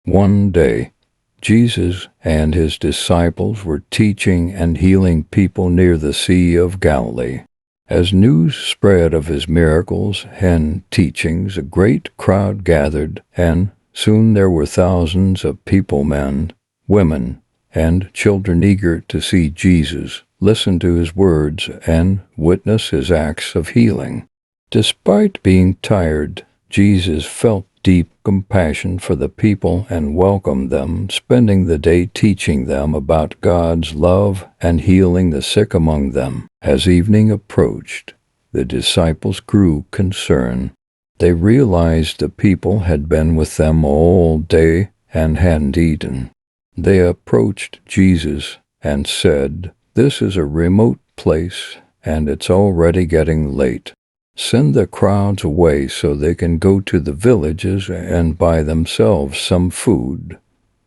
One day, Jesus and his disciples were teaching and healing people near the Sea of Galilee. As news spread of his miracles and teachings, a great crowd gathered, and soon there were thousands of people, men, women, and children eager to see Jesus, listen to his words, and witness his acts of healing. Despite being tired, Jesus felt deep compassion for the people and welcomed them, spending the day teaching them about God's love and healing the sick among them. As evening approached, the disciples grew concerned. They realized the people had been with them all day and hadn't eaten. They approached Jesus and said, "This is a remote place, and it's already getting late. Send the crowds away so they can go to the villages and buy themselves some food."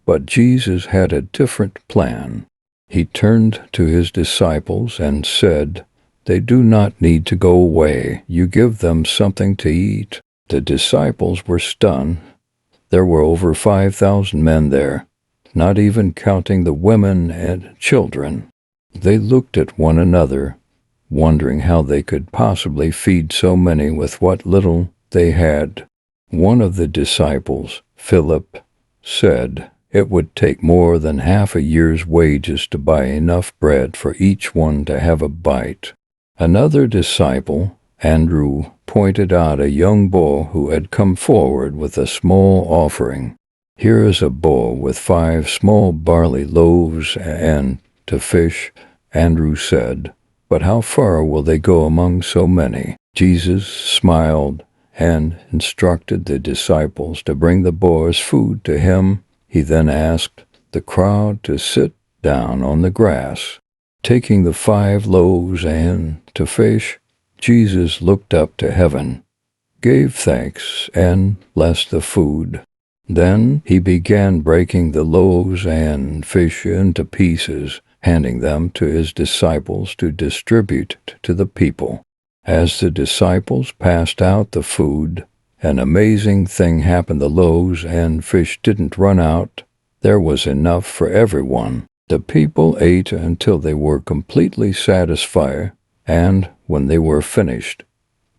But Jesus had a different plan. He turned to his disciples and said, "They do not need to go away. You give them something to eat." The disciples were stunned. There were over 5,000 men there, not even counting the women and children. They looked at one another, wondering how they could possibly feed so many with what little they had. One of the disciples, Philip, said it would take more than half a year's wages to buy enough bread for each one to have a bite. Another disciple, Andrew, pointed out a young boy who had come forward with a small offering. "Here is a bowl with 5 small barley loaves and to fish," Andrew said. "But how far will they go among so many?" Jesus smiled and instructed the disciples to bring the boy's food to him. He then asked the crowd to sit down on the grass. Taking the 5 loaves and 2 fish, Jesus looked up to heaven, gave thanks, and blessed the food. Then he began breaking the loaves and fish into pieces, handing them to his disciples to distribute to the people. As the disciples passed out the food, an amazing thing happened. The loaves and fish didn't run out. There was enough for everyone. The people ate until they were completely satisfied, and when they were finished,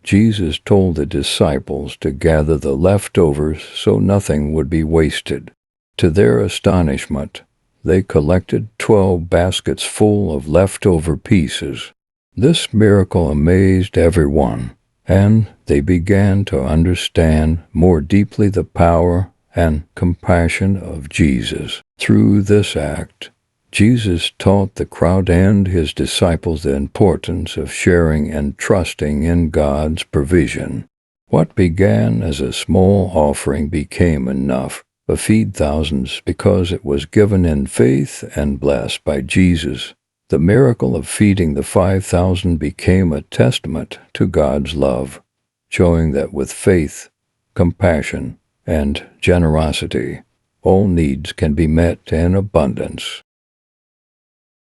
Jesus told the disciples to gather the leftovers so nothing would be wasted. To their astonishment, they collected 12 baskets full of leftover pieces. This miracle amazed everyone, and they began to understand more deeply the power and compassion of Jesus. Through this act, Jesus taught the crowd and his disciples the importance of sharing and trusting in God's provision. What began as a small offering became enough to feed thousands because it was given in faith and blessed by Jesus. The miracle of feeding the 5,000 became a testament to God's love, showing that with faith, compassion, and generosity, all needs can be met in abundance.